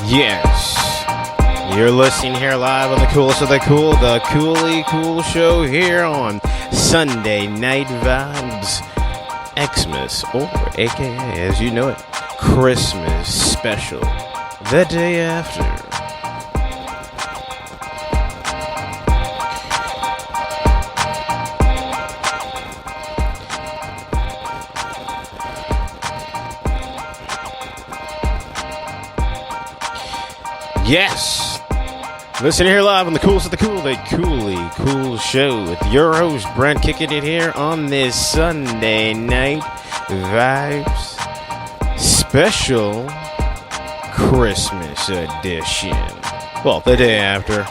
Yes, you're listening here live on the coolest of the cool, the Koolykool show here on Sunday Night Vibes, Xmas, or aka, as you know it, Christmas special, the day after. Yes, listen here live on the coolest of the cool, the Koolykool show with your host Brent, kicking it here on this Sunday Night Vibes special Christmas edition. Well, the day after.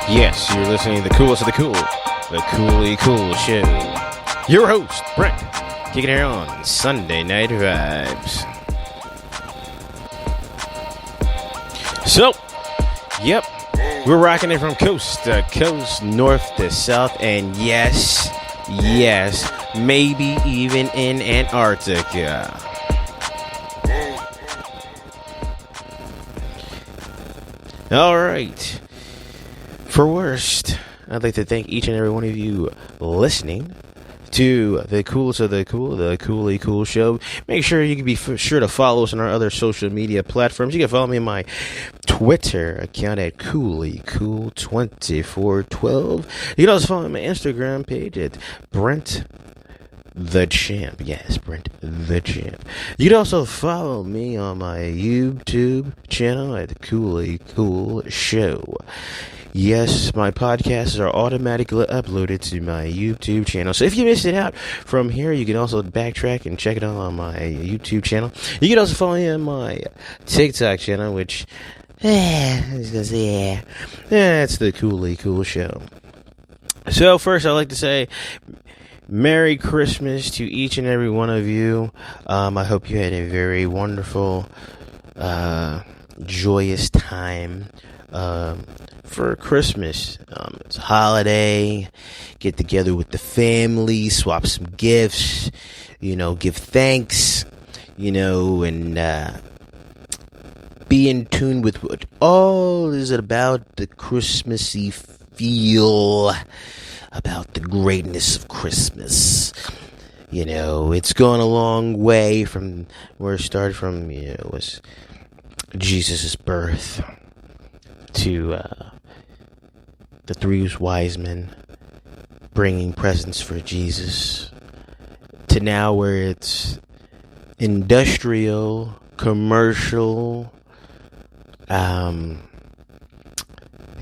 Yes, you're listening to the coolest of the cool, the Koolykool show. Your host, Brent, kicking it here on Sunday Night Vibes. So, yep, we're rocking it from coast to coast, north to south, and yes, maybe even in Antarctica. All right. For worst, I'd like to thank each and every one of you listening to the coolest of the cool, the Koolykool show. Make sure you can be sure to follow us on our other social media platforms. You can follow me on my Twitter account at Koolykool2412. You can also follow my Instagram page at Brent the Champ. Yes, Brent the Champ. You can also follow me on my YouTube channel at Koolykool Show. Yes, my podcasts are automatically uploaded to my YouTube channel. So if you missed it out from here, you can also backtrack and check it out on my YouTube channel. You can also follow me on my TikTok channel, which, it's the Koolykool show. So first, I'd like to say Merry Christmas to each and every one of you. I hope you had a very wonderful, joyous time for Christmas. It's a holiday, get together with the family, swap some gifts, give thanks, and be in tune with what all is about the Christmassy feel, about the greatness of Christmas. It's gone a long way from where it started from, was Jesus' birth to the three wise men bringing presents for Jesus, to now where it's industrial, commercial,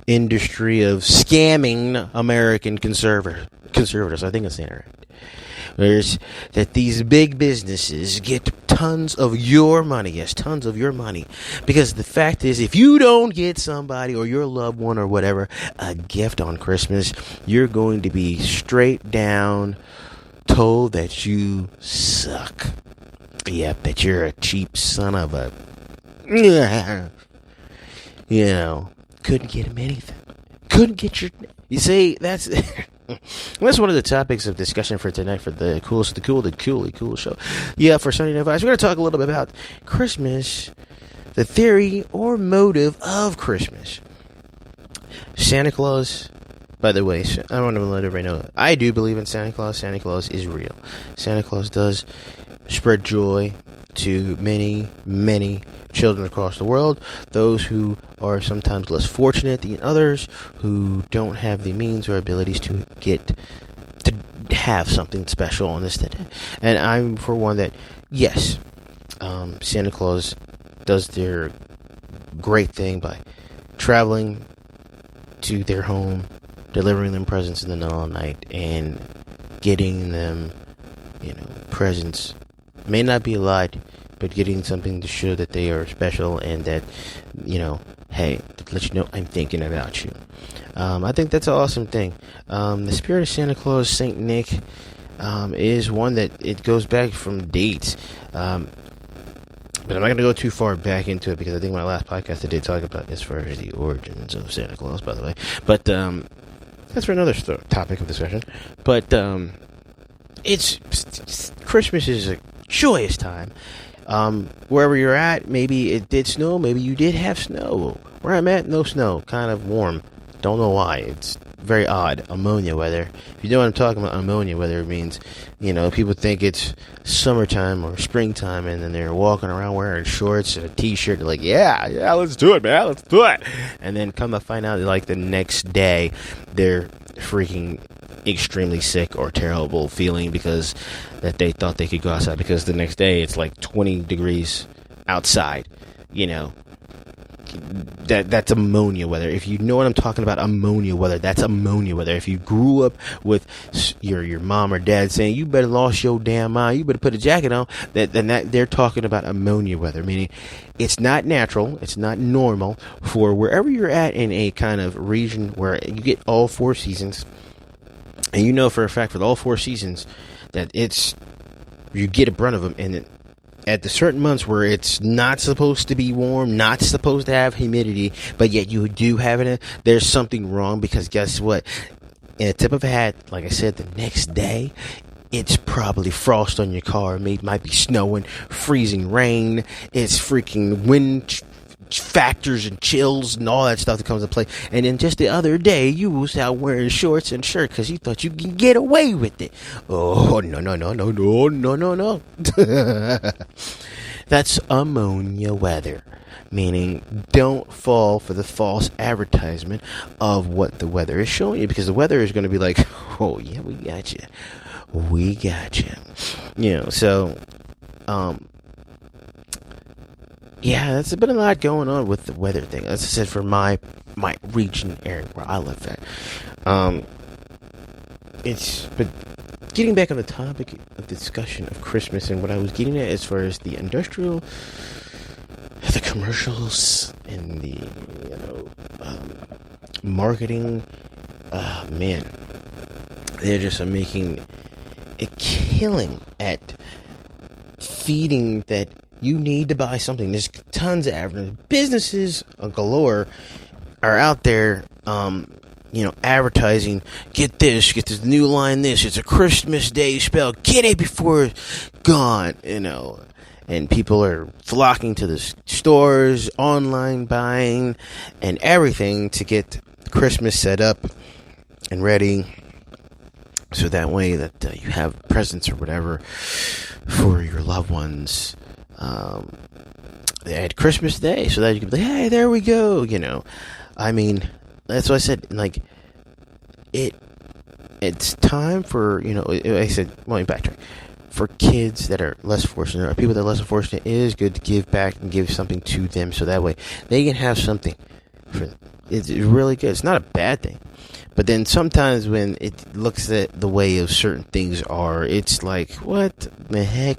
industry of scamming American conservatives. I think I'm saying it right. There's that these big businesses get tons of your money. Yes, tons of your money. Because the fact is, if you don't get somebody or your loved one or whatever a gift on Christmas, you're going to be straight down told that you suck. Yep, that you're a cheap son of a... couldn't get him anything. Couldn't get your... You see, that's... That's one of the topics of discussion for tonight for the coolest of the cool, the Koolykool show. Yeah, for Sunday Night Vibes, we're going to talk a little bit about Christmas, the theory or motive of Christmas. Santa Claus By the way, I want to let everybody know, I do believe in Santa Claus. Santa Claus is real. Santa Claus does spread joy to many, many children across the world. Those who are sometimes less fortunate than others, who don't have the means or abilities to have something special on this day. And I'm for one that, yes, Santa Claus does their great thing by traveling to their home, delivering them presents in the middle of the night, and getting them, presents. May not be a lot, but getting something to show that they are special and that, hey, to let you know I'm thinking about you. I think that's an awesome thing. The spirit of Santa Claus, Saint Nick, is one that it goes back from dates. But I'm not going to go too far back into it because I think my last podcast I did talk about as far as the origins of Santa Claus, by the way. But that's for another topic of discussion. But it's Christmas is a joyous time. Wherever you're at, maybe it did snow, maybe you did have snow. Where I'm at, no snow, kind of warm. Don't know why. It's very odd. Ammonia weather. If you know what I'm talking about, ammonia weather means, people think it's summertime or springtime, and then they're walking around wearing shorts and a t-shirt. They're like, yeah, let's do it, man, let's do it. And then come to find out, like the next day, they're freaking extremely sick or terrible feeling because that they thought they could go outside because the next day it's like 20 degrees outside. That's ammonia weather. If you know what I'm talking about, ammonia weather, that's ammonia weather. If you grew up with your mom or dad saying you better lost your damn mind, you better put a jacket on, then they're talking about ammonia weather, meaning it's not natural, it's not normal for wherever you're at in a kind of region where you get all 4 seasons, and for a fact for all 4 seasons that you get a brunt of them, and at the certain months where it's not supposed to be warm, not supposed to have humidity, but yet you do have it, there's something wrong, because guess what? In a tip of a hat, like I said, the next day, it's probably frost on your car. It might be snowing, freezing rain. It's freaking wind factors and chills and all that stuff that comes into play. And then just the other day, you was out wearing shorts and shirt because you thought you could get away with it. Oh, no. That's ammonia weather. Meaning, don't fall for the false advertisement of what the weather is showing you, because the weather is going to be like, oh yeah, we got you. So, yeah, that's been a lot going on with the weather thing. As I said, for my region area where I live at. But getting back on the topic of discussion of Christmas and what I was getting at as far as the commercials and the, marketing, man, they're just making a killing at feeding that you need to buy something. There's tons of advertising. Businesses galore are out there, advertising. Get this new line. It's a Christmas Day spell. Get it before it's gone. And people are flocking to the stores, online buying, and everything to get Christmas set up and ready. So that way that you have presents or whatever for your loved ones at Christmas Day, so that you can be like, hey, there we go. I mean, that's what I said. Like, it's time for, I said, let me backtrack. For kids that are less fortunate, or people that are less fortunate, it is good to give back and give something to them, so that way they can have something for them. It's really good. It's not a bad thing. But then sometimes when it looks at the way of certain things are, it's like, what the heck?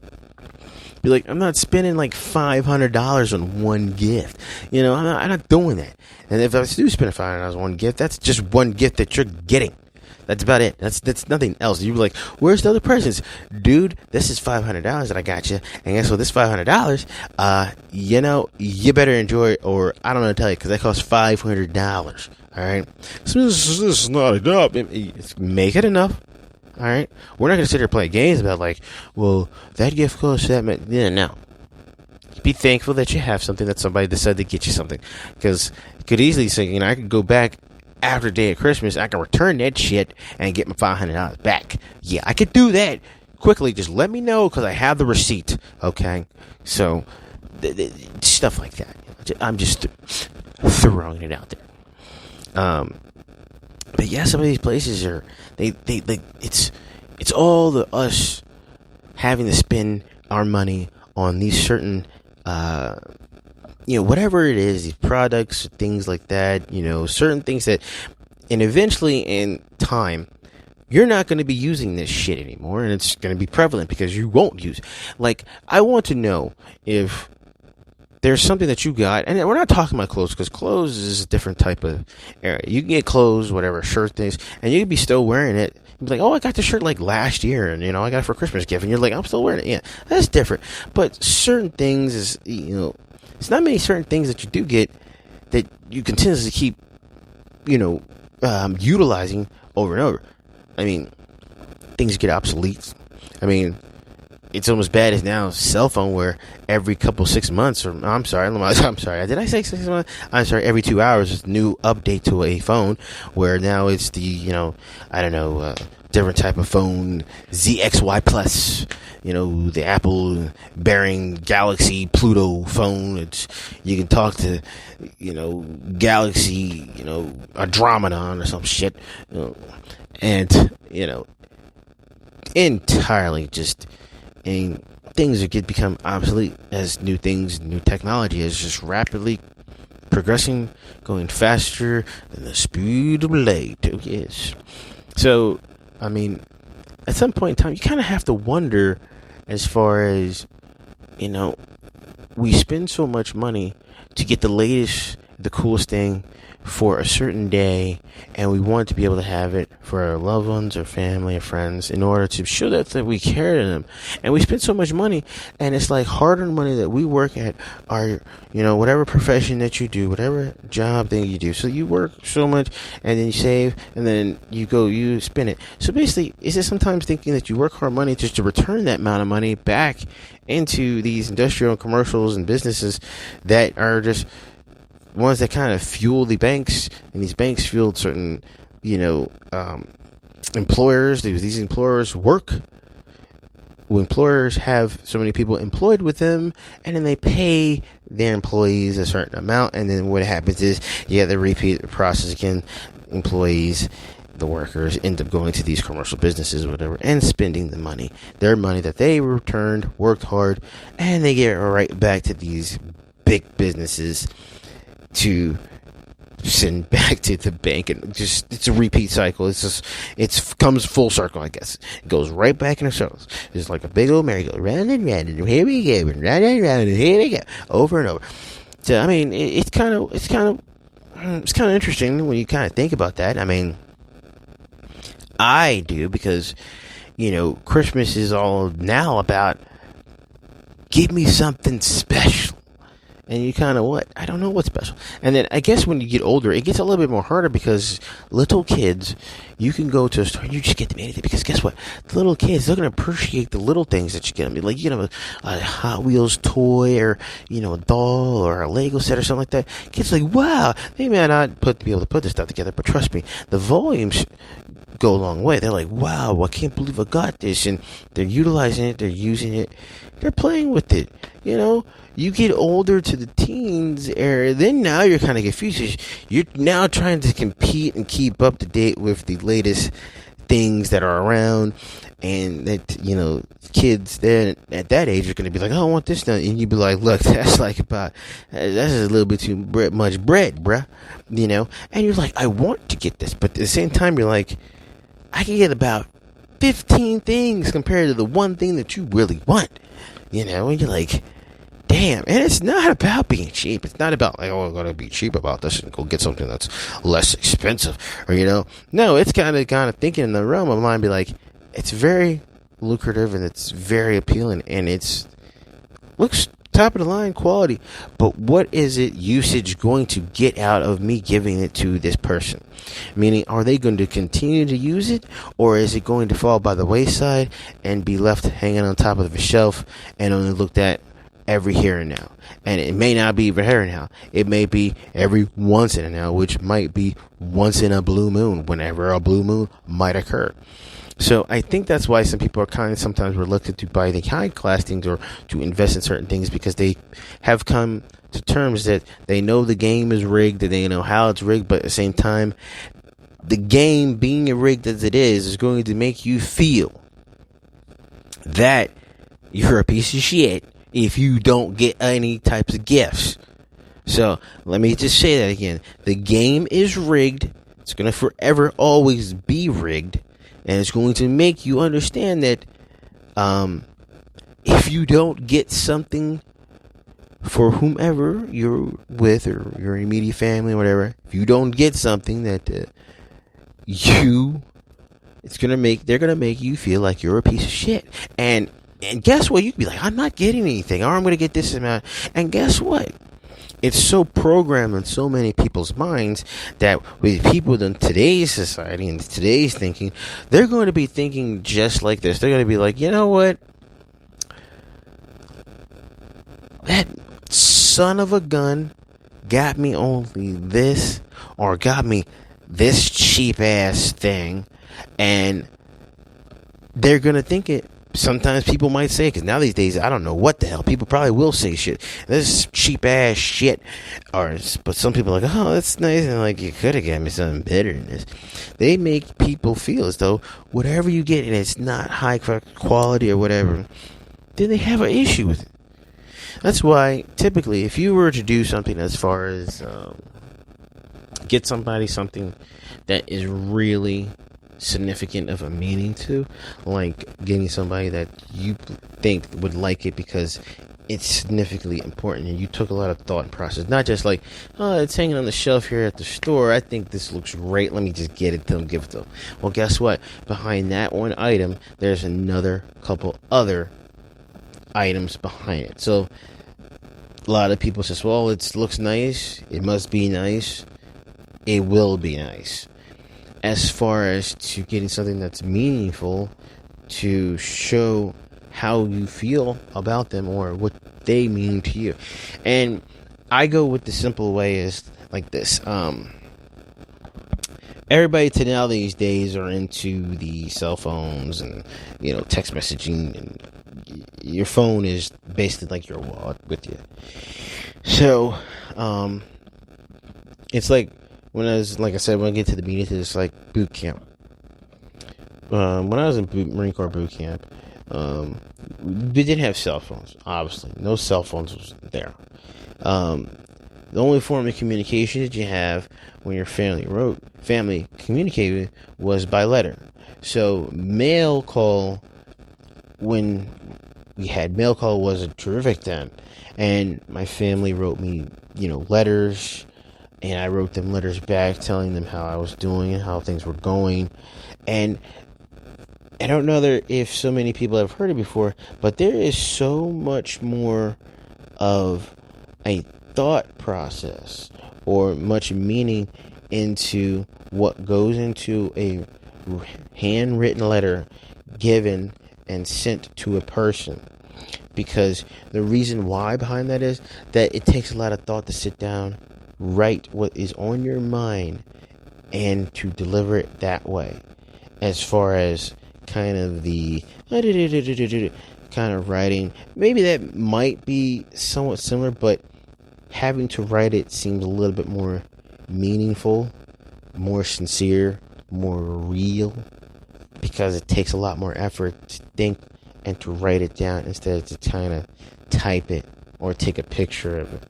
Be like, I'm not spending like $500 on one gift. I'm not doing that. And if I do spend $500 on one gift, that's just one gift that you're getting. That's about it. That's nothing else. You're like, where's the other presents? Dude, this is $500 that I got you. And guess what? This $500, you better enjoy it, or I don't know how to tell you, because that costs $500. All right? So this is not enough. Make it enough. All right? We're not going to sit here and play games about, like, well, that gift costs that much. Yeah, no. Be thankful that you have something, that somebody decided to get you something. Because you could easily say, I could go back after the day of Christmas, I can return that shit and get my $500 back. Yeah, I could do that quickly. Just let me know, because I have the receipt. Okay, so stuff like that. I'm just throwing it out there. But yeah, some of these places are it's all us having to spend our money on these certain whatever it is, these products, things like that, certain things that, and eventually in time, you're not going to be using this shit anymore, and it's going to be prevalent because you won't use it. Like, I want to know if there's something that you got, and we're not talking about clothes, because clothes is a different type of area. You can get clothes, whatever, shirt things, and you can be still wearing it. You'd be like, oh, I got the shirt like last year, and I got it for a Christmas gift, and you're like, I'm still wearing it. Yeah, that's different. But certain things is, it's not many certain things that you do get that you continuously keep, utilizing over and over. I mean, things get obsolete. I mean, it's almost bad as now cell phone, where every couple 6 months, or I'm sorry, did I say 6 months? I'm sorry, every 2 hours is a new update to a phone, where now it's the, different type of phone, ZXY Plus, the Apple bearing Galaxy Pluto phone. You can talk to, Galaxy, Andromedon or some shit, and, entirely just, and things become obsolete as new things, new technology is just rapidly progressing, going faster than the speed of light. Oh, yes. So, I mean, at some point in time, you kind of have to wonder, as far as, we spend so much money to get the latest, the coolest thing for a certain day, and we want to be able to have it for our loved ones or family or friends in order to show that we care to them. And we spend so much money, and it's like hard-earned money that we work at our, whatever profession that you do, whatever job thing you do. So you work so much, and then you save, and then you spend it. So basically, is it sometimes thinking that you work hard money just to return that amount of money back into these industrial and commercials and businesses that are just ones that kind of fuel the banks, and these banks fuel certain, employers. These employers work. Employers have so many people employed with them, and then they pay their employees a certain amount, and then what happens is, they repeat the process again. Employees, the workers, end up going to these commercial businesses or whatever and spending the money, their money that they returned, worked hard, and they get it right back to these big businesses to send back to the bank, and just, it's a repeat cycle. It comes full circle, I guess. It goes right back in the circles. It's like a big old merry-go-round, round and round, and here we go, and round and round, and here we go, over and over. So, I mean, it's kind of interesting when you kind of think about that. I mean, I do, because, Christmas is all now about, give me something special. And you kind of, I don't know what's special. And then I guess when you get older, it gets a little bit more harder, because little kids, you can go to a store and you just get them anything. Because guess what? The little kids, they're going to appreciate the little things that you get them. Like, you get them a Hot Wheels toy, or, a doll, or a Lego set or something like that. Kids are like, wow, they may not be able to put this stuff together, but trust me, the volumes go a long way. They're like, wow, I can't believe I got this. And they're utilizing it, they're using it, they're playing with it. You get older to the teens era, then now you're kind of confused. You're now trying to compete and keep up to date with the latest things that are around, and that, kids then at that age are going to be like, oh, I want this now, and you'd be like, look, that's a little bit too much bread, bruh, and you're like, I want to get this, but at the same time, you're like, I can get about 15 things compared to the one thing that you really want, and you're like, damn. And it's not about being cheap. It's not about like, oh, I'm gonna be cheap about this and go get something that's less expensive, or no, it's kind of thinking in the realm of mine, be like, it's very lucrative and it's very appealing, and it's looks top of the line quality, but what is it usage going to get out of me giving it to this person? Meaning, are they going to continue to use it, or is it going to fall by the wayside and be left hanging on top of the shelf and only looked at every here and now. And it may not be every here and now. It may be every once in a now, which might be once in a blue moon, whenever a blue moon might occur. So I think that's why some people are kind of sometimes reluctant to buy the high class things or to invest in certain things, because they have come to terms that they know the game is rigged, that they know how it's rigged, but at the same time, the game being rigged as it is going to make you feel that you're a piece of shit if you don't get any types of gifts. So let me just say that again. The game is rigged. It's going to forever always be rigged. And it's going to make you understand that if you don't get something for whomever you're with or your immediate family or whatever, if you don't get something that they're gonna make you feel like you're a piece of shit. And guess what? You can be like, I'm not getting anything, or I'm gonna get this amount. And guess what? It's so programmed in so many people's minds that with people in today's society and today's thinking, they're going to be thinking just like this. They're going to be like, you know what? That son of a gun got me only this, or got me this cheap ass thing, and they're going to think it. Sometimes people might say, because now these days, I don't know what the hell, people probably will say shit. This cheap ass shit. But some people are like, oh, that's nice. And like, you could have got me something better than this. They make people feel as though whatever you get and it's not high quality or whatever, then they have an issue with it. That's why, typically, if you were to do something as far as get somebody something that is really significant of a meaning to, like getting somebody that you think would like it because it's significantly important and you took a lot of thought and process, not just like, oh, it's hanging on the shelf here at the store, I think this looks great, let me just get it to them, give it to them. Well, guess what? Behind that one item, there's another couple other items behind it. So a lot of people says, well, it looks nice, it must be nice, it will be nice. As far as to getting something that's meaningful to show how you feel about them or what they mean to you. And I go with the simple way is like this. Everybody today these days are into the cell phones and, text messaging, and your phone is basically like your wallet with you. So, it's like, when I get to the meeting, it's like boot camp. When I was in Marine Corps boot camp, we didn't have cell phones, obviously. No cell phones was there. The only form of communication that you have when your family communicated was by letter. So mail call, when we had mail call, was a terrific then. And my family wrote me, letters. And I wrote them letters back telling them how I was doing and how things were going. And I don't know if so many people have heard it before, but there is so much more of a thought process or much meaning into what goes into a handwritten letter given and sent to a person. Because the reason why behind that is that it takes a lot of thought to sit down, write what is on your mind, and to deliver it that way. As far as kind of the kind of writing, maybe that might be somewhat similar, but having to write it seems a little bit more meaningful, more sincere, more real, because it takes a lot more effort to think and to write it down instead of to kind of type it or take a picture of it.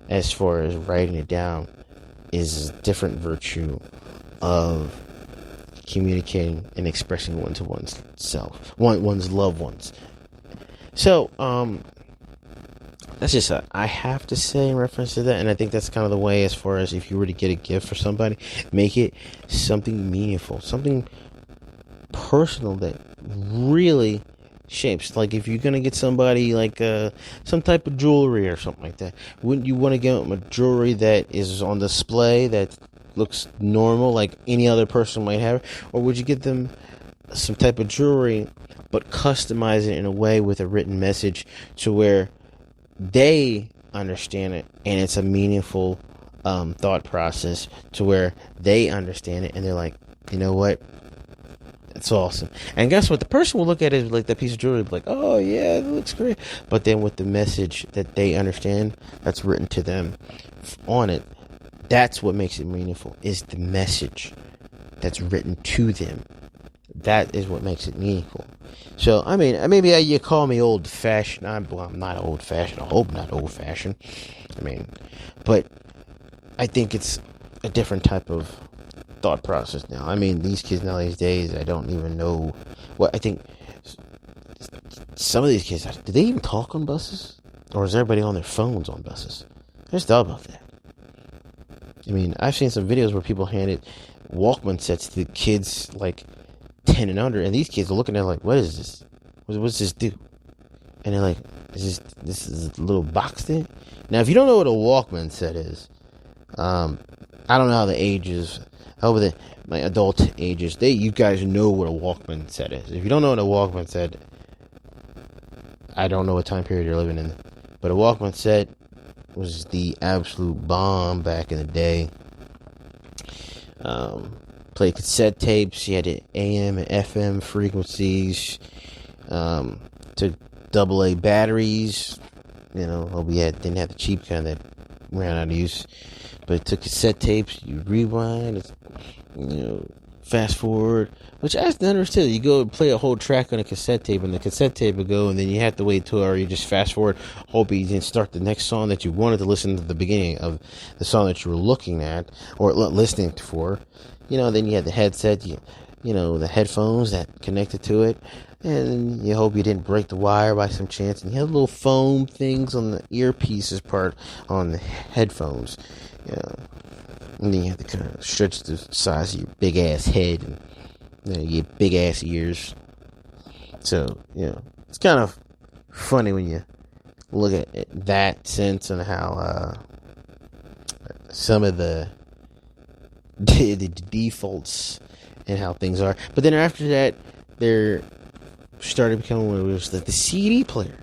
As far as writing it down is a different virtue of communicating and expressing one's loved ones. So, that's just I have to say in reference to that, and I think that's kind of the way as far as if you were to get a gift for somebody, make it something meaningful, something personal that really shapes. Like if you're gonna get somebody like some type of jewelry or something like that, wouldn't you want to get them a jewelry that is on display that looks normal like any other person might have, or would you get them some type of jewelry, but customize it in a way with a written message to where they understand it and it's a meaningful thought process to where they understand it and they're like, you know what? It's awesome. And guess what? The person will look at it like that piece of jewelry, like, oh yeah, it looks great. But then with the message that they understand that's written to them on it, that's what makes it meaningful, is the message that's written to them. That is what makes it meaningful. So, I mean, maybe you call me old-fashioned. I'm not old-fashioned. I hope not old-fashioned. I mean, but I think it's a different type of thought process now. I mean, these kids now these days, I don't even know what. I think some of these kids, do they even talk on buses? Or is everybody on their phones on buses? I just thought about that. I mean, I've seen some videos where people handed Walkman sets to the kids like 10 and under, and these kids are looking at it like, what is this? What's this do? And they're like, this is a little box thing? Now, if you don't know what a Walkman set is, I don't know how the ages, how the my adult ages, you guys know what a Walkman set is. If you don't know what a Walkman set, I don't know what time period you're living in, but a Walkman set was the absolute bomb back in the day. Played cassette tapes. You had the AM and FM frequencies. To AA batteries. You know, didn't have the cheap kind that ran out of use. But it took cassette tapes. You rewind. Fast forward. Which I just understood. You go and play a whole track on a cassette tape, and the cassette tape would go, and then you have to wait till, or you just fast forward, hope you didn't start the next song that you wanted to listen to the beginning of the song that you were looking at or listening for. Then you had the headset, the headphones that connected to it, and you hope you didn't break the wire by some chance. And you had little foam things on the earpieces part on the headphones, and then you have to kind of stretch the size of your big ass head, and you get big ass ears. So it's kind of funny when you look at that sense and how some of the defaults and how things are. But then after that, there started becoming what it was the CD player.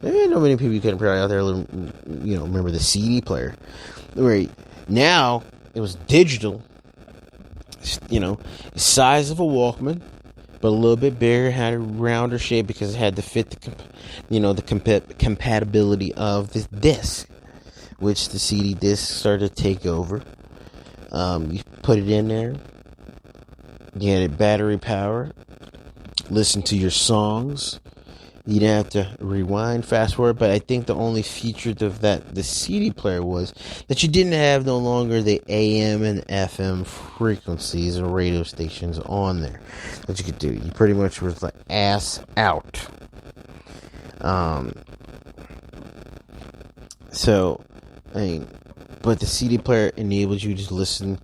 I know many people couldn't probably out there, remember the CD player. Where now it was digital, size of a Walkman, but a little bit bigger, had a rounder shape because it had to fit the compatibility of the disc, which the CD disc started to take over. You put it in there, you had it battery power, listen to your songs. You didn't have to rewind, fast forward, but I think the only feature of the CD player was that you didn't have no longer the AM and FM frequencies or radio stations on there that you could do. You pretty much was like ass out. But the CD player enables you to listen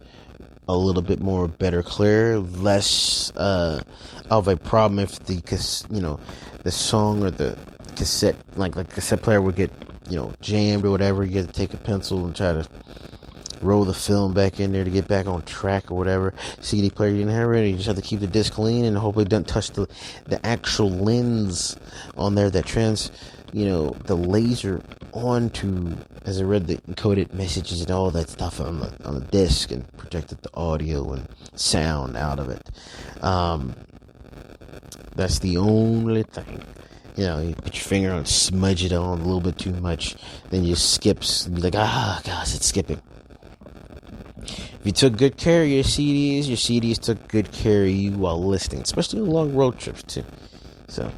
a little bit more better, clear, less of a problem if the song or the cassette, like cassette player would get, jammed or whatever. You get to take a pencil and try to roll the film back in there to get back on track or whatever. CD player, you didn't have it. You just have to keep the disc clean and hopefully it doesn't touch the actual lens on there that the laser onto, as I read the encoded messages and all that stuff on the disc and projected the audio and sound out of it. That's the only thing. You put your finger on, smudge it on a little bit too much, then you skips and be like, gosh, it's skipping. If you took good care of your CDs took good care of you while listening, especially on long road trips too. So,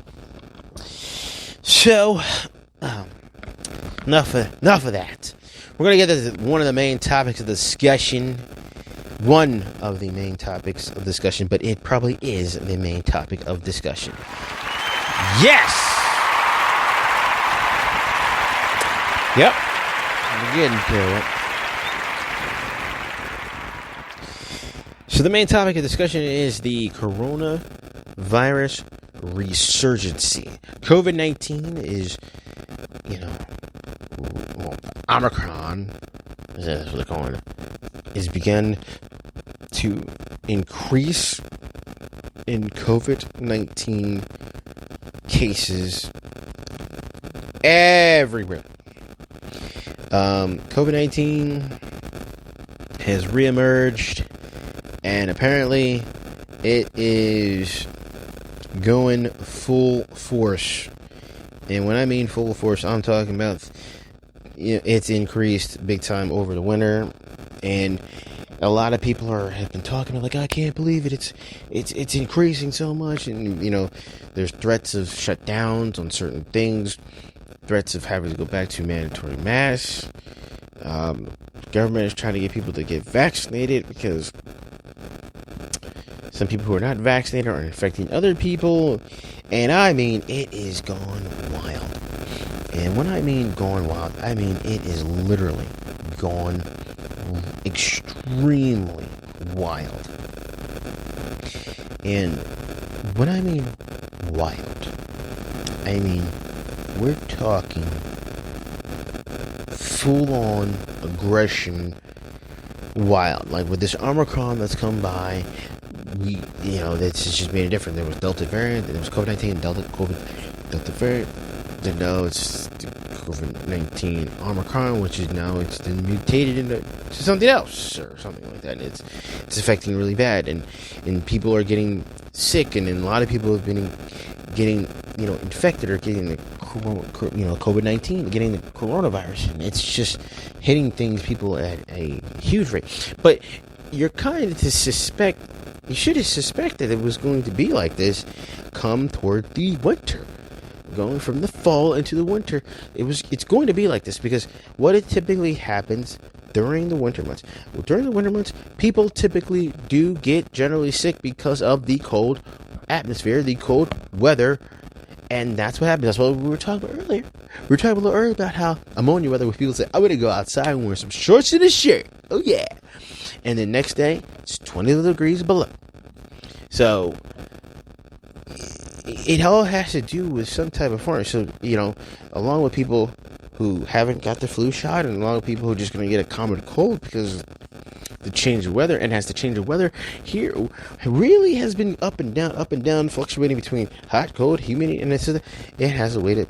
enough of that. We're going to get to one of the main topics of discussion. One of the main topics of discussion, but it probably is the main topic of discussion. Yes! Yep. We're getting to it. So the main topic of discussion is the coronavirus resurgence. COVID-19 is, Omicron, that's what they're calling it, is begun to increase in COVID-19 cases everywhere. COVID-19 has reemerged, and apparently it is going full force. And when I mean full force, I'm talking about, it's increased big time over the winter, and a lot of people have been talking like, I can't believe it. It's increasing so much, and there's threats of shutdowns on certain things, threats of having to go back to mandatory masks. Government is trying to get people to get vaccinated because some people who are not vaccinated are infecting other people, and I mean it is gone wild. And when I mean gone wild, I mean it is literally gone extremely wild. And when I mean wild, I mean we're talking full-on aggression wild. Like with this Omicron that's come by, that's just made it different. There was Delta variant, there was COVID-19, Delta variant. Then now it's the COVID-19 Omicron, which is now it's been mutated into something else or something like that, and it's affecting really bad, and people are getting sick, and then a lot of people have been getting infected or getting the COVID-19, getting the coronavirus, and it's just hitting people at a huge rate. But you're kind of you should have suspected it was going to be like this come toward the winter. Going from the fall into the winter, it's going to be like this, because what it typically happens during the winter months. Well, during the winter months, people typically do get generally sick because of the cold atmosphere, the cold weather, and that's what happens. That's what we were talking about earlier. We were talking a little earlier about how ammonia weather, where people say, I'm going to go outside and wear some shorts and a shirt. Oh, yeah. And the next day, it's 20 degrees below. So it all has to do with some type of form. So, along with people who haven't got the flu shot, and along with people who are just going to get a common cold because the change of weather, and as the change of weather here really has been up and down, fluctuating between hot, cold, humidity, and it has a way to,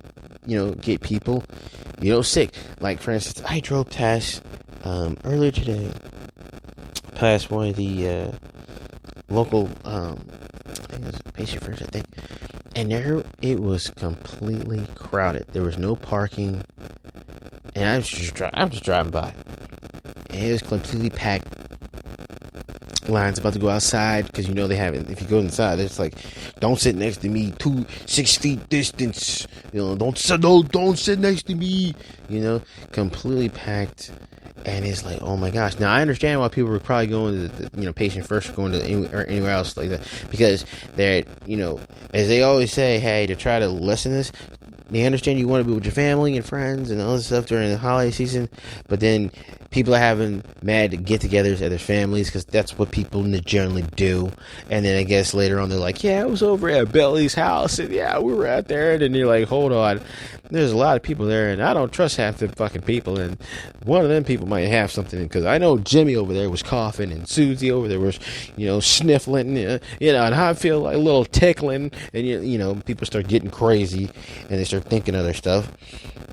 get people, sick. Like, for instance, I drove past, earlier today, past one of the, local, I think it was Patient First, I think, and there, it was completely crowded. There was no parking, and I was just driving by, and it was completely packed. Lines about to go outside, because they haven't. If you go inside, it's like, don't sit next to me, 6 feet distance. Don't sit next to me. Completely packed, and it's like, oh my gosh. Now I understand why people were probably going to the, Patient First, going to anywhere else like that, because they're, as they always say, hey, to try to lessen this. They understand you want to be with your family and friends and all this stuff during the holiday season, but then people are having mad get-togethers at their families, because that's what people generally do. And then I guess later on they're like, yeah, I was over at Belly's house, and yeah, we were out there. And then you're like, hold on, there's a lot of people there, and I don't trust half the fucking people, and one of them people might have something, because I know Jimmy over there was coughing, and Susie over there was, sniffling, and I feel like a little tickling, and people start getting crazy, and they start thinking other stuff.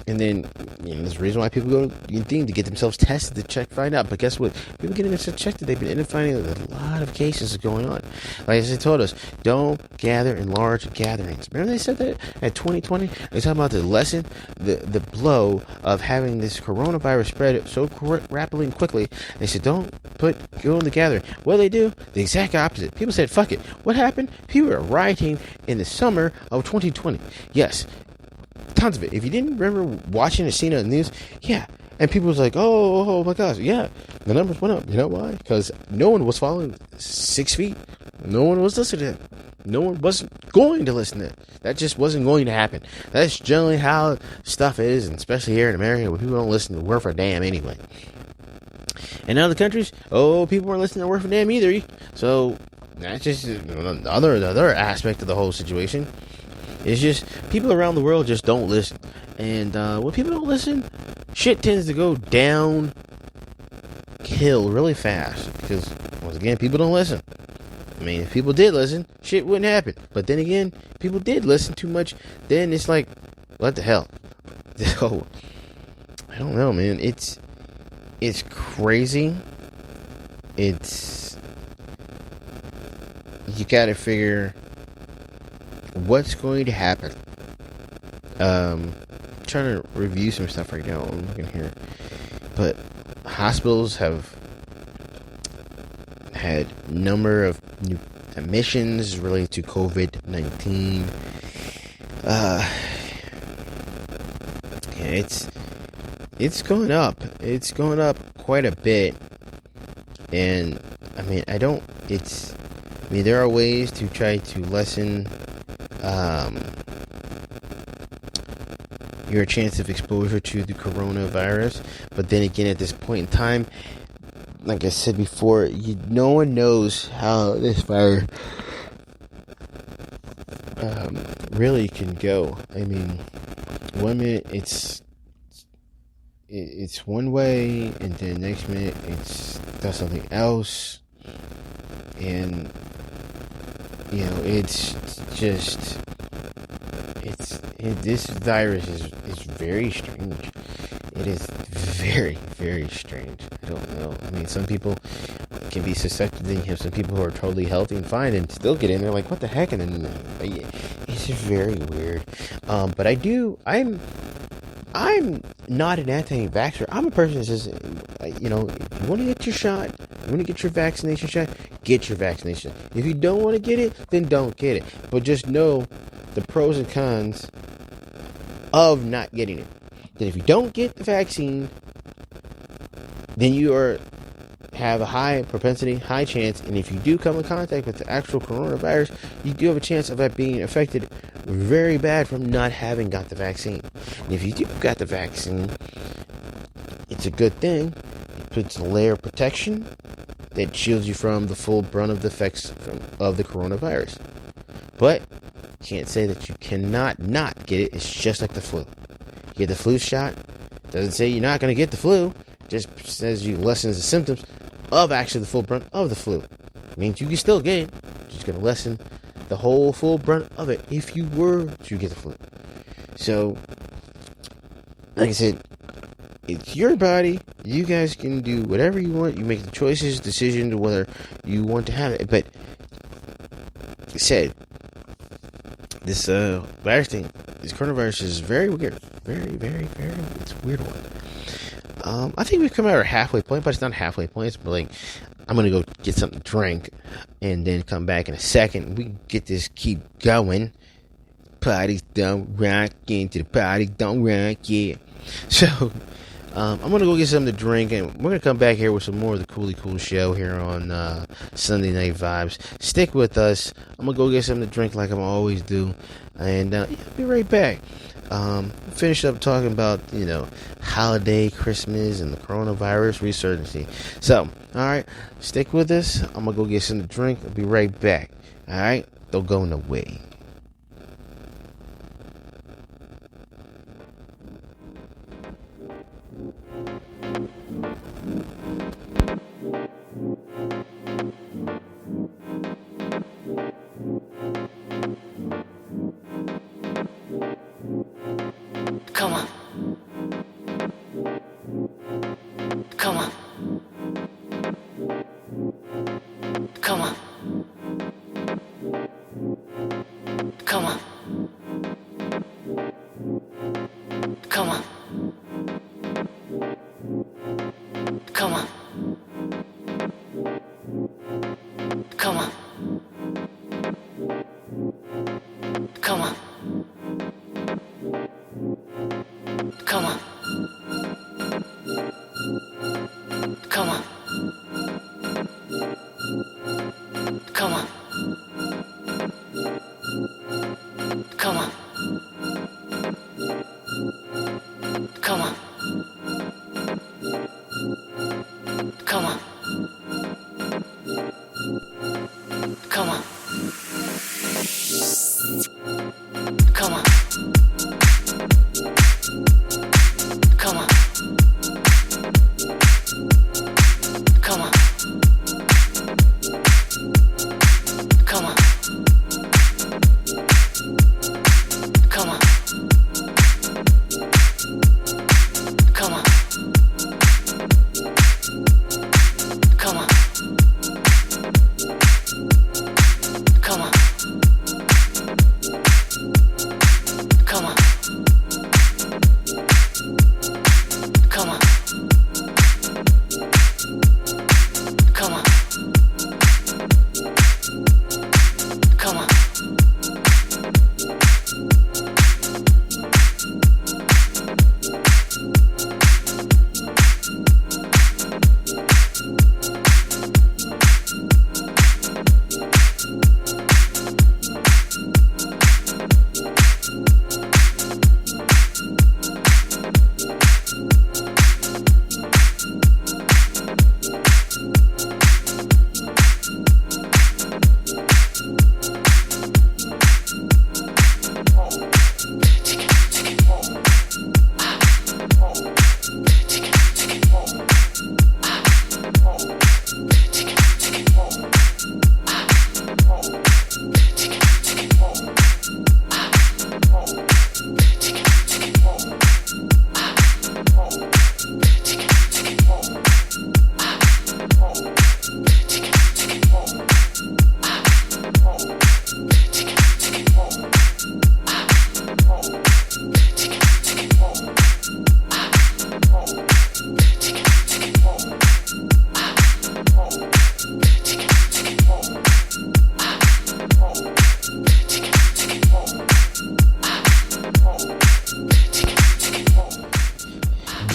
And then, there's a reason why people go to get themselves tested to check, find out. But guess what? People getting themselves checked, they've been finding a lot of cases going on. Like they told us, don't gather in large gatherings. Remember they said that at 2020? They talking about to lessen the blow of having this coronavirus spread so rapidly and quickly. They said, don't go in the gathering. What do they do? The exact opposite. People said, fuck it. What happened? People were rioting in the summer of 2020. Yes. Tons of it. If you didn't remember watching or seeing it on the news, yeah. And people was like, oh my gosh, yeah. The numbers went up. You know why? Because no one was following 6 feet. No one was listening to it. No one wasn't going to listen to it. That just wasn't going to happen. That's generally how stuff is, and especially here in America, where people don't listen to worth a damn anyway. In other countries, people weren't listening to worth a damn either. So that's just another aspect of the whole situation. It's just people around the world just don't listen. And when people don't listen, shit tends to go downhill really fast. Because, once again, people don't listen. I mean, if people did listen, shit wouldn't happen. But then again, people did listen too much. Then it's like, what the hell? So, I don't know, man. It's crazy. You gotta figure what's going to happen. Trying to review some stuff right now. I'm looking here, but hospitals have had number of new admissions related to COVID-19. It's going up. It's going up quite a bit, and I mean, there are ways to try to lessen your chance of exposure to the coronavirus. But then again, at this point in time, like I said before, no one knows how this virus really can go. I mean, 1 minute it's one way, and then next minute it does something else, and it's just this virus is very strange. It is very, very strange. I don't know. I mean, some people can be susceptible. Then you have some people who are totally healthy and fine and still get in. They're like, what the heck? And then it's just very weird. But I'm not an anti-vaxxer. I'm a person that says, you want to get your shot, you want to get your vaccination shot, get your vaccination. If you don't want to get it, then don't get it. But just know the pros and cons of not getting it. That if you don't get the vaccine, then you have a high propensity, high chance, and if you do come in contact with the actual coronavirus, you do have a chance of that being affected very bad from not having got the vaccine. And if you do got the vaccine, it's a good thing. It puts a layer of protection that shields you from the full brunt of the effects of the coronavirus. But can't say that you cannot not get it. It's just like the flu. You get the flu shot, doesn't say you're not going to get the flu, just says you lessens the symptoms of actually the full brunt of the flu. It means you can still get it, just going to lessen the whole full brunt of it if you were to get the flu. So, like I said, it's your body. You guys can do whatever you want. You make the decision to whether you want to have it. But, like I said, this virus thing, this coronavirus is very weird. Very, very, very, it's a weird one. I think we've come out our halfway point, but it's not a halfway point. It's like, I'm going to go get something to drink and then come back in a second. We can get this, keep going. Parties don't rock, into the party don't rock, yeah. So, I'm going to go get something to drink, and we're going to come back here with some more of the Koolykool show here on Sunday Night Vibes. Stick with us. I'm going to go get something to drink like I always do, and I'll be right back. Finish up talking about, holiday, Christmas, and the coronavirus resurgence. So, alright, stick with us. I'm going to go get something to drink. I'll be right back. Alright, don't go no way. Come on. Come on. Come on. Come on. Come on. Come on. Come on. Come on. Come on. Come on. Come on. Come on. Come on. Come on. Come on. Come on. Come on. Come on. Come on. Come on. Come on. Come on. Come on. Come on. Come on. Come on. Come on.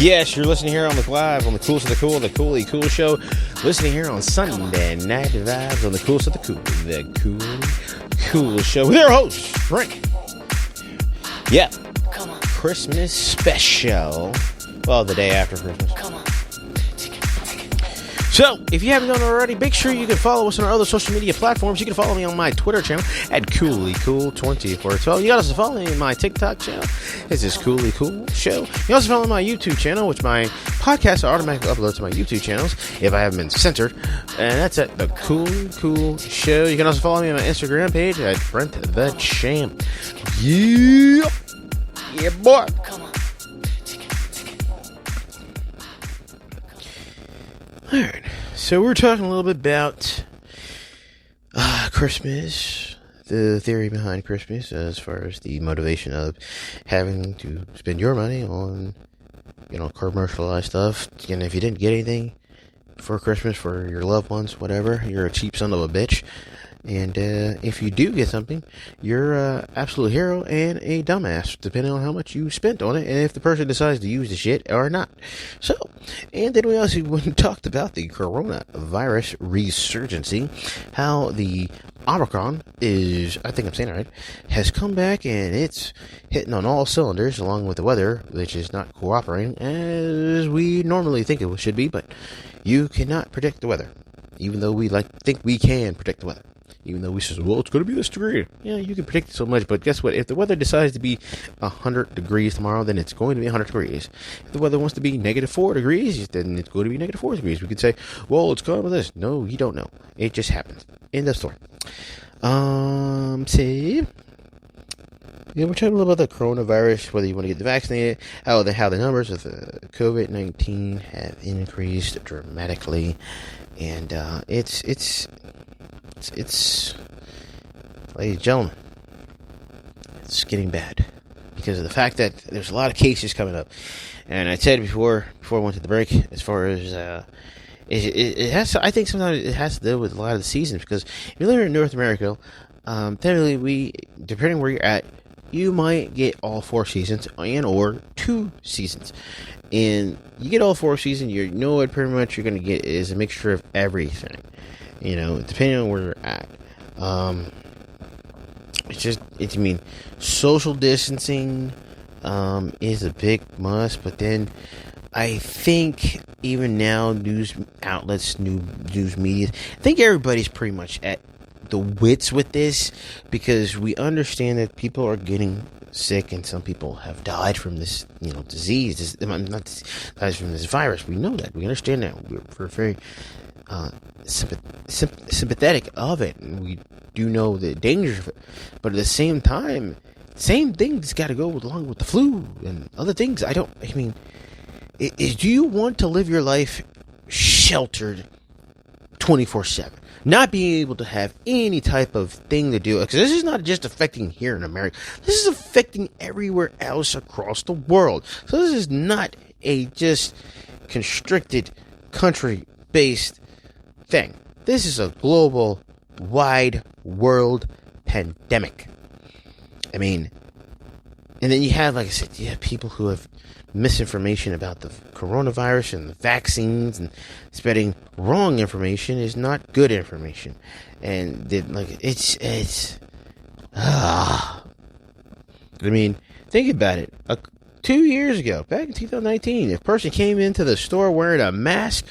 Yes, you're listening here on the live on the Coolest of the Cool, the Koolykool show. Listening here on Sunday Night Vibes on the Coolest of the Cool, the Koolykool show with your host, Frank. Yeah, Christmas special. Well, the day after Christmas. So, if you haven't done it already, make sure you can follow us on our other social media platforms. You can follow me on my Twitter channel at Koolykool2412. You can also follow me on my TikTok channel. This is Koolykool Show. You can also follow my YouTube channel, which my podcasts are automatically uploaded to my YouTube channels if I haven't been censored. And that's at the Koolykool Show. You can also follow me on my Instagram page at Brent the Champ. Yeah! Yeah, boy! Alright, so we're talking a little bit about Christmas, the theory behind Christmas, as far as the motivation of having to spend your money on, commercialized stuff. And if you didn't get anything for Christmas for your loved ones, whatever, you're a cheap son of a bitch. And if you do get something, you're an absolute hero and a dumbass, depending on how much you spent on it and if the person decides to use the shit or not. So, and then we also talked about the coronavirus resurgence, how the Omicron is, I think I'm saying it right, has come back and it's hitting on all cylinders along with the weather, which is not cooperating as we normally think it should be, but you cannot predict the weather, even though we think we can predict the weather. Even though we say, well, it's going to be this degree. Yeah, you can predict it so much, but guess what? If the weather decides to be 100 degrees tomorrow, then it's going to be 100 degrees. If the weather wants to be -4 degrees, then it's going to be -4 degrees. We could say, well, it's going with this. No, you don't know. It just happens. End of story. See, yeah, we're talking a little about the coronavirus, whether you want to get vaccinated, how the numbers of COVID-19 have increased dramatically, and it's ladies and gentlemen, it's getting bad because of the fact that there's a lot of cases coming up. And I said before I went to the break, as far as it has to, I think sometimes it has to do with a lot of the seasons, because if you live in North America, technically depending where you're at, you might get all 4 seasons and or 2 seasons. And you get all 4 seasons, you know what pretty much you're going to get is a mixture of everything. Depending on where you're at. Social distancing is a big must, but then I think even now news outlets, news media, I think everybody's pretty much at the wits with this, because we understand that people are getting sick and some people have died from this, disease. Not died from this virus. We know that. We understand that. We're very sympathetic of it, and we do know the dangers of it. But at the same time, same thing's got to go along with the flu and other things. Do you want to live your life sheltered 24/7, not being able to have any type of thing to do? Because this is not just affecting here in America. This is affecting everywhere else across the world. So this is not a just constricted country-based thing. This is a global, wide world pandemic. And then you have, like I said, you have people who have misinformation about the coronavirus and the vaccines, and spreading wrong information is not good information. And think about it. 2 years ago, back in 2019, if a person came into the store wearing a mask,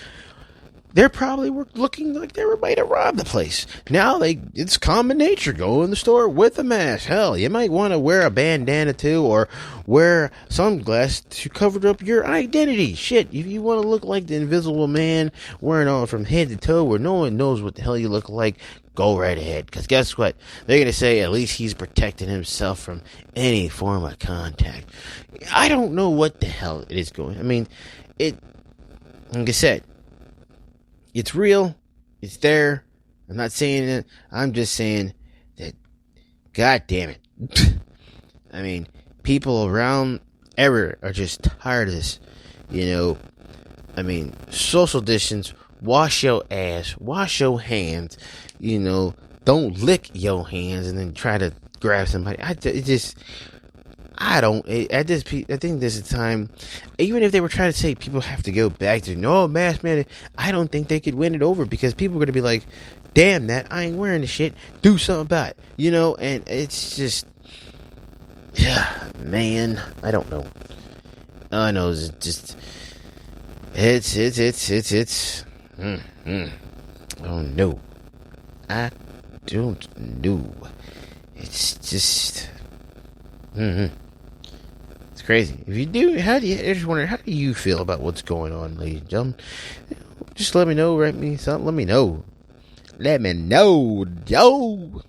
they probably were looking like they were made to rob the place. Now it's common nature. Go in the store with a mask. Hell, you might want to wear a bandana too, or wear sunglasses to cover up your identity. Shit, if you want to look like the Invisible Man, wearing on from head to toe where no one knows what the hell you look like, go right ahead. Because guess what? They're going to say at least he's protecting himself from any form of contact. I don't know what the hell it is going. Like I said, it's real. It's there. I'm not saying it. I'm just saying that, God damn it. People around everywhere are just tired of this. Social distance, wash your ass, wash your hands, don't lick your hands and then try to grab somebody. I think this is time, even if they were trying to say people have to go back to no mask man, I don't think they could win it over, because people are going to be like, damn that, I ain't wearing the shit, do something about it, and it's just, man, I don't know. I know it's just, oh no, I don't know, it's just, It's crazy. If you do, I just wonder, how do you feel about what's going on, ladies and gentlemen? Just let me know, write me something, let me know, yo.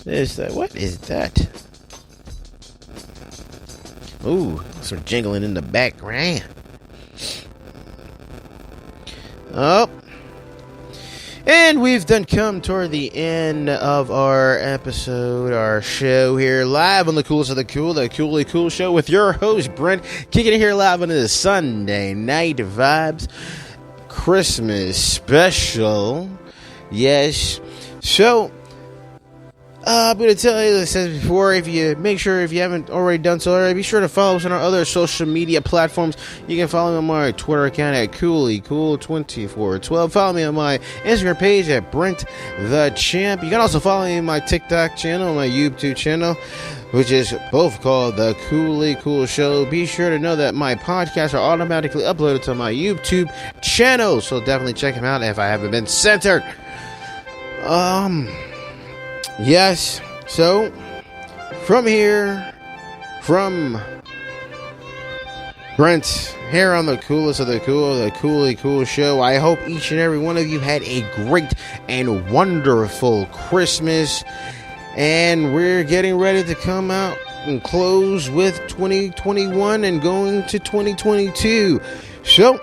What is that? Ooh, some jingling in the background. Oh. And we've come toward the end of our episode, our show here, live on the Coolest of the Cool, the Koolykool Show, with your host, Brent, kicking it here live into the Sunday Night Vibes Christmas special. Yes. So, I'm going to tell you, as I said before, if you haven't already done so already, be sure to follow us on our other social media platforms. You can follow me on my Twitter account at Koolykool2412. Follow me on my Instagram page at Brent the Champ. You can also follow me on my TikTok channel, my YouTube channel, which is both called the Koolykool Show. Be sure to know that my podcasts are automatically uploaded to my YouTube channel, so definitely check them out if I haven't been censored. Yes, so, from Brent, here on the Coolest of the Cool, the Koolykool Show, I hope each and every one of you had a great and wonderful Christmas, and we're getting ready to come out and close with 2021 and going to 2022, so,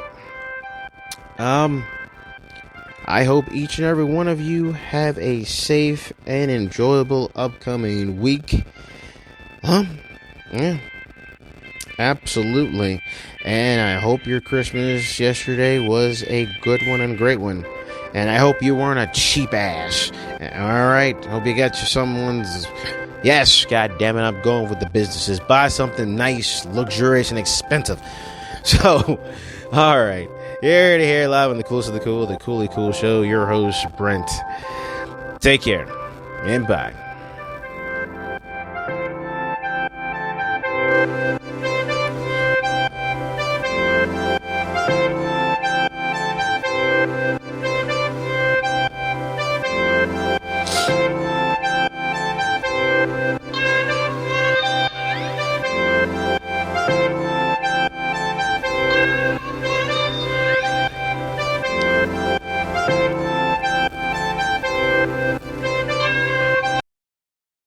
I hope each and every one of you have a safe and enjoyable upcoming week. Yeah. Absolutely. And I hope your Christmas yesterday was a good one and great one. And I hope you weren't a cheap ass. Alright? Hope you got you someone's... Yes, god damn it, I'm going with the businesses. Buy something nice, luxurious, and expensive. So, alright. Here to here, live on the Coolest of the Cool, the Koolykool Show. Your host, Brent. Take care, and bye.